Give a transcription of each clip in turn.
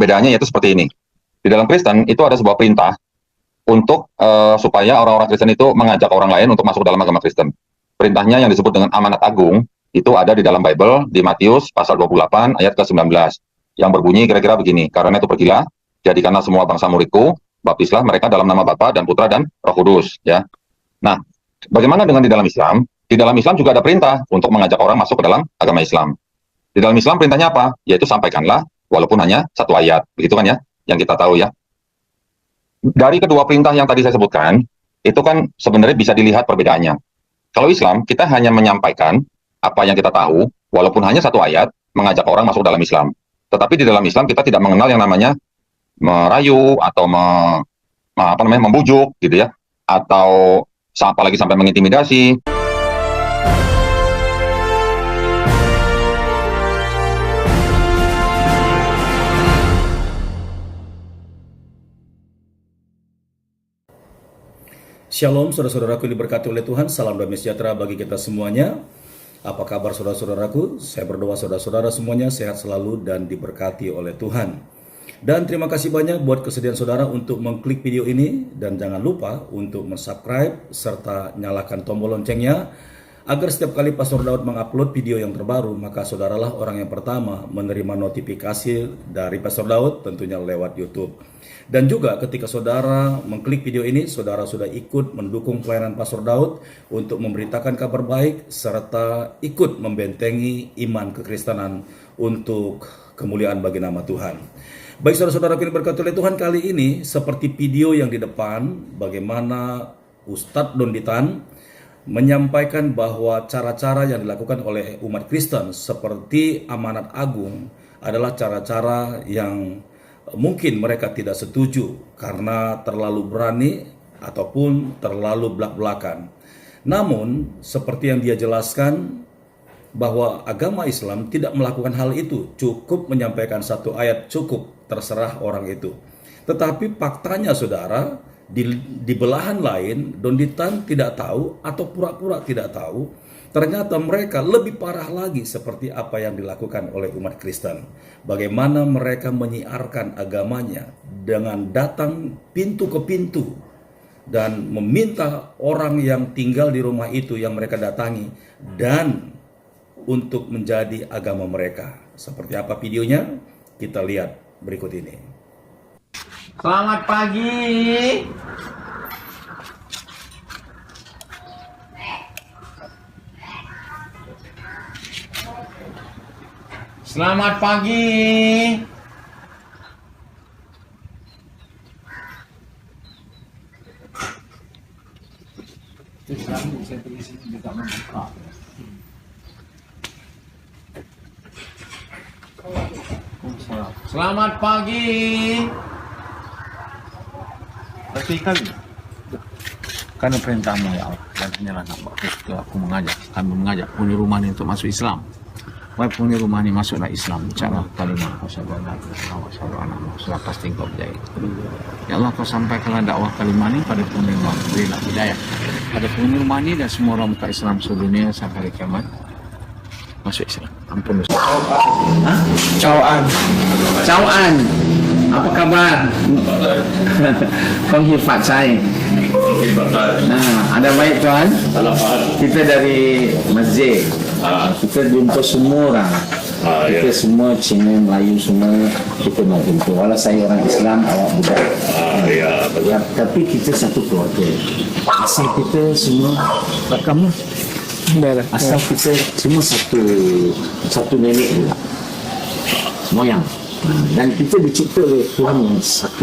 perbedaannya yaitu seperti ini. Di dalam Kristen itu ada sebuah perintah untuk supaya orang-orang Kristen itu mengajak orang lain untuk masuk dalam agama Kristen. Perintahnya yang disebut dengan amanat agung itu ada di dalam Bible di Matius pasal 28 ayat ke-19 yang berbunyi kira-kira begini, karena itu pergilah, jadikanlah semua bangsa muridku, baptislah mereka dalam nama Bapa dan Putra dan Roh Kudus, ya. Nah, bagaimana dengan di dalam Islam? Di dalam Islam juga ada perintah untuk mengajak orang masuk ke dalam agama Islam. Di dalam Islam perintahnya apa? Yaitu sampaikanlah walaupun hanya satu ayat, begitu kan ya, yang kita tahu ya. Dari kedua perintah yang tadi saya sebutkan, itu kan sebenarnya bisa dilihat perbedaannya. Kalau Islam, kita hanya menyampaikan apa yang kita tahu, walaupun hanya satu ayat, mengajak orang masuk dalam Islam. Tetapi di dalam Islam kita tidak mengenal yang namanya merayu atau membujuk gitu ya, atau apalagi sampai mengintimidasi. Shalom saudara-saudaraku yang diberkati oleh Tuhan, salam damai sejahtera bagi kita semuanya. Apa kabar saudara-saudaraku? Saya berdoa saudara-saudara semuanya sehat selalu dan diberkati oleh Tuhan. Dan terima kasih banyak buat kesediaan saudara untuk mengklik video ini. Dan jangan lupa untuk subscribe serta nyalakan tombol loncengnya, agar setiap kali Pastor Daud mengupload video yang terbaru, maka saudaralah orang yang pertama menerima notifikasi dari Pastor Daud, tentunya lewat YouTube. Dan juga ketika saudara mengklik video ini, saudara sudah ikut mendukung pelayanan Pastor Daud untuk memberitakan kabar baik, serta ikut membentengi iman kekristenan untuk kemuliaan bagi nama Tuhan. Baik saudara-saudara yang berkati oleh Tuhan, kali ini seperti video yang di depan, bagaimana Ustadz Donditan menyampaikan bahwa cara-cara yang dilakukan oleh umat Kristen seperti amanat agung adalah cara-cara yang mungkin mereka tidak setuju karena terlalu berani ataupun terlalu belak-belakan. Namun seperti yang dia jelaskan bahwa agama Islam tidak melakukan hal itu, cukup menyampaikan satu ayat, cukup, terserah orang itu. Tetapi faktanya saudara, di belahan lain, Donditan tidak tahu atau pura-pura tidak tahu, ternyata mereka lebih parah lagi seperti apa yang dilakukan oleh umat Kristen. Bagaimana mereka menyiarkan agamanya dengan datang pintu ke pintu dan meminta orang yang tinggal di rumah itu yang mereka datangi dan untuk menjadi agama mereka. Seperti apa videonya? Kita lihat berikut ini. Selamat pagi. Selamat pagi. Selamat pagi. Pastikan karena perintahmu ya Allah dan penyerahan waktu aku kami mengajak penghuni rumah ini untuk masuk Islam. Wahai penghuni rumah ini masuklah Islam, cara kalimat sudah pasti engkau berjaya. Ya Allah, kau sampaikanlah dakwah kalimat ini pada penghuni rumah, berilah hidayah pada penghuni rumah ini dan semua orang muka Islam seluruh dunia sampai hari kiamat masuk Islam. Ampun dosa. Cauan. Apa kabar? Penghifat saya. Nah, ada baik tuan. Kita dari masjid. Kita jumpa semua orang. Kita semua Cina, Melayu semua kita nak jumpa. Walau saya orang Islam, awak budak. Tapi kita satu keluarga. Asal kita semua kamu. Asal kita semua satu nenek juga. Moyang. Dan kita dicipta oleh Tuhan yang satu.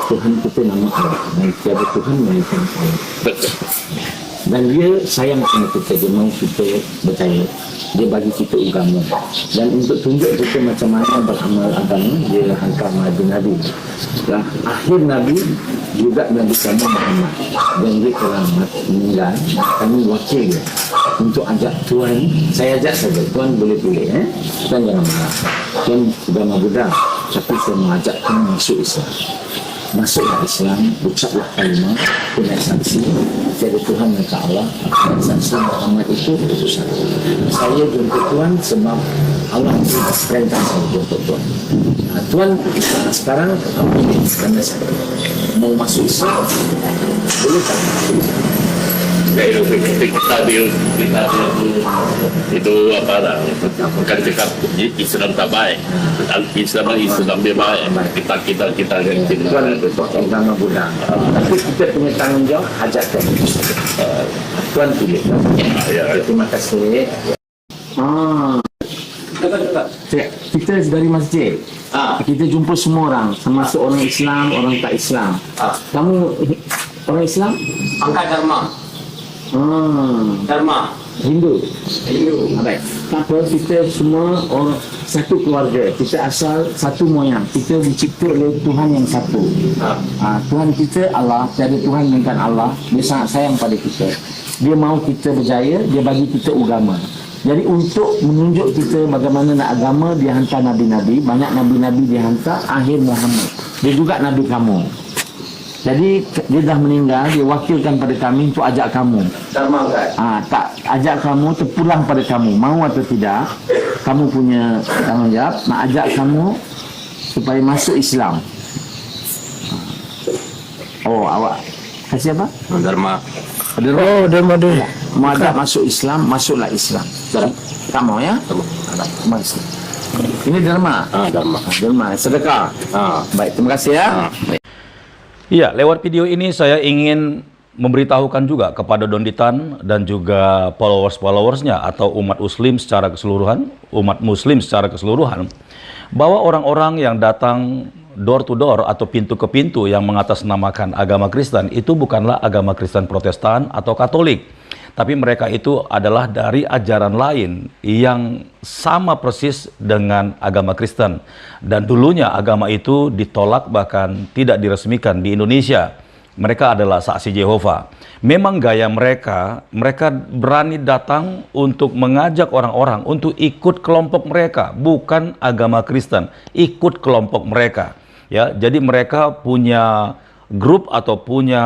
Tuhan kita nama Allah. Dan tiada Tuhan melainkan Allah. Dan dia sayang sama kita. Dia mahu kita berjaya. Dia bagi kita agama. Dan untuk tunjuk kita macam mana beramal agama, dia hantar Nabi. Dan akhir Nabi juga Nabi kami Muhammad. Dan dia telah meninggal. Kami wakil dia untuk ajak Tuhan. Saya ajak saja. Tuhan boleh pilih. Tuhan jangan marah. Tuhan agama Buddha. Tapi saya mengajak kamu masuk Islam. masuklah Islam, ucaplah kalimat, kena saksi, tiada Tuhan melainkan Allah, dan saksi Muhammad itu utusan. Saya jumpa Tuhan sebab Allah perintah saya jumpa Tuhan. Tuhan sekarang ini karena saya mau masuk Islam, boleh tak? Itu apa dah? Kan cakap Islam tak baik, Islam dia baik. Kita Tuhan agama Buddha. Tapi kita punya tanggung jawab ajak Tuhan. Tuhan pilih. Terima kasih. Kita dari masjid. Kita jumpa semua orang, termasuk orang Islam, orang tak Islam. Kamu orang Islam? angkat dharma. Dharma. Hindu. Baik. Tak apa, kita semua orang satu keluarga. Kita asal satu moyang. Kita dicipta oleh Tuhan yang satu. Tuhan kita Allah, tiada Tuhan melainkan Allah. Dia sangat sayang pada kita. Dia mahu kita berjaya, dia bagi kita agama. Jadi untuk menunjuk kita bagaimana nak agama, dia hantar nabi-nabi. Banyak nabi-nabi dia hantar, akhir Muhammad. Dia juga nabi kamu. Jadi dia dah meninggal, dia wakilkan pada kami untuk ajak kamu. Dharma kan? Tak ajak kamu terpulang pada kamu, mau atau tidak, kamu punya tanggungjawab nak ajak kamu supaya masuk Islam. Awak kasih apa? Dharma. Oh, Dharma dulu. Mau ajak masuk Islam, masuklah Islam. Tak mau ya? Masuk. Ini Dharma. Dharma, sedekah. Baik, terima kasih ya. Iya, lewat video ini saya ingin memberitahukan juga kepada Donditan dan juga followers-followersnya atau umat muslim secara keseluruhan, bahwa orang-orang yang datang door to door atau pintu ke pintu yang mengatasnamakan agama Kristen itu bukanlah agama Kristen Protestan atau Katolik, tapi mereka itu adalah dari ajaran lain yang sama persis dengan agama Kristen. Dan dulunya agama itu ditolak bahkan tidak diresmikan di Indonesia. Mereka adalah saksi Yehova. Memang gaya mereka berani datang untuk mengajak orang-orang untuk ikut kelompok mereka, bukan agama Kristen, ikut kelompok mereka. Ya, jadi mereka punya grup atau punya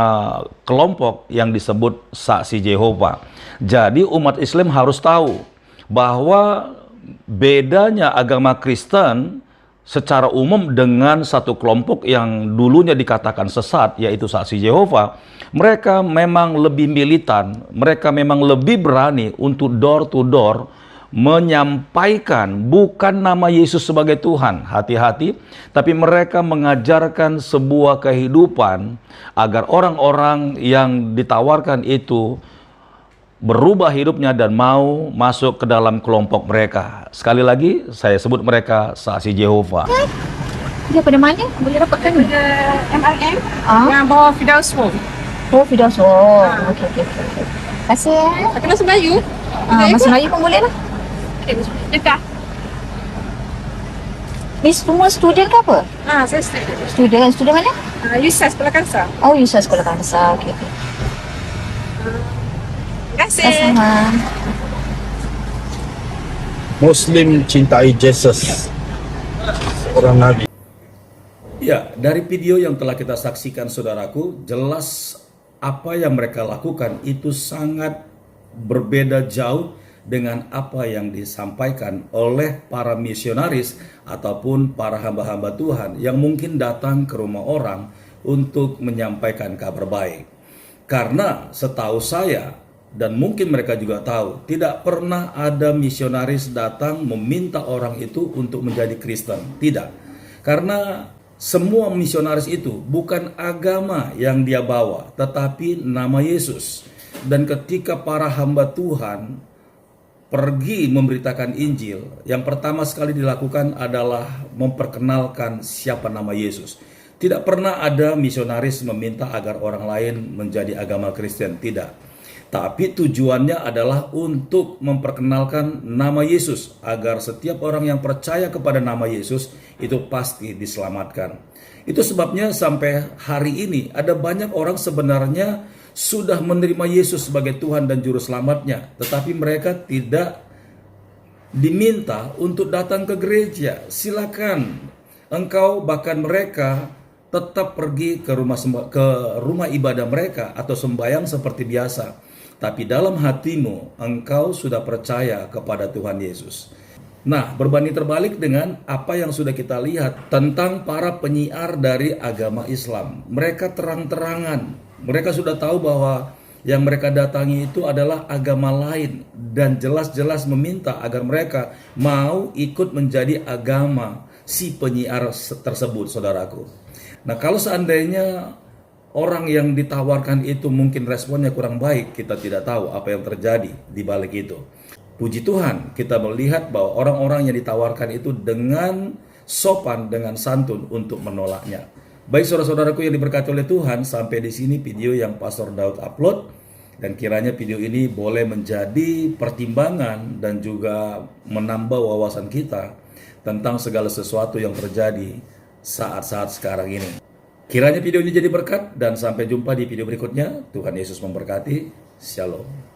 kelompok yang disebut saksi Yehova. Jadi umat Islam harus tahu bahwa bedanya agama Kristen secara umum dengan satu kelompok yang dulunya dikatakan sesat, yaitu saksi Yehova. Mereka memang lebih militan, mereka memang lebih berani untuk door to door menyampaikan bukan nama Yesus sebagai Tuhan, hati-hati, tapi mereka mengajarkan sebuah kehidupan agar orang-orang yang ditawarkan itu berubah hidupnya dan mau masuk ke dalam kelompok mereka. Sekali lagi, saya sebut mereka saksi Yehova. Dia pada mana? Boleh dapatkan Pada MRM yang bawah Firdaus Mall. Oh, Firdaus. Okey. Terima kasih ya. Pakai bahasa Melayu. Bahasa Melayu pun boleh lah. Dekat. Ni semua student ke apa? Saya student. Student mana? USAS Sekolah Kansa. Oh, Yusuf Sekolah Kansa. Okey. Terima kasih. Sama. Muslim cintai Yesus, seorang nabi. Ya, dari video yang telah kita saksikan saudaraku, jelas apa yang mereka lakukan itu sangat berbeda jauh dengan apa yang disampaikan oleh para misionaris ataupun para hamba-hamba Tuhan yang mungkin datang ke rumah orang untuk menyampaikan kabar baik. Karena setahu saya, dan mungkin mereka juga tahu, tidak pernah ada misionaris datang meminta orang itu untuk menjadi Kristen. Tidak. Karena semua misionaris itu bukan agama yang dia bawa, tetapi nama Yesus. Dan ketika para hamba Tuhan pergi memberitakan Injil, yang pertama sekali dilakukan adalah memperkenalkan siapa nama Yesus. Tidak pernah ada misionaris meminta agar orang lain menjadi agama Kristen, tidak. Tapi tujuannya adalah untuk memperkenalkan nama Yesus, agar setiap orang yang percaya kepada nama Yesus itu pasti diselamatkan. Itu sebabnya sampai hari ini ada banyak orang sebenarnya sudah menerima Yesus sebagai Tuhan dan Juru Selamatnya, tetapi mereka tidak diminta untuk datang ke gereja. Silakan engkau, bahkan mereka tetap pergi ke rumah ibadah mereka atau sembahyang seperti biasa, tapi dalam hatimu engkau sudah percaya kepada Tuhan Yesus. Nah, berbanding terbalik dengan apa yang sudah kita lihat tentang para penyiar dari agama Islam. Mereka terang-terangan, mereka sudah tahu bahwa yang mereka datangi itu adalah agama lain, dan jelas-jelas meminta agar mereka mau ikut menjadi agama si penyiar tersebut, saudaraku. Nah, kalau seandainya orang yang ditawarkan itu mungkin responnya kurang baik, kita tidak tahu apa yang terjadi di balik itu. Puji Tuhan, kita melihat bahwa orang-orang yang ditawarkan itu dengan sopan, dengan santun untuk menolaknya. Baik saudara-saudaraku yang diberkati oleh Tuhan, sampai di sini video yang Pastor Daud upload, dan kiranya video ini boleh menjadi pertimbangan dan juga menambah wawasan kita tentang segala sesuatu yang terjadi saat-saat sekarang ini. Kiranya video ini jadi berkat, dan sampai jumpa di video berikutnya. Tuhan Yesus memberkati. Shalom.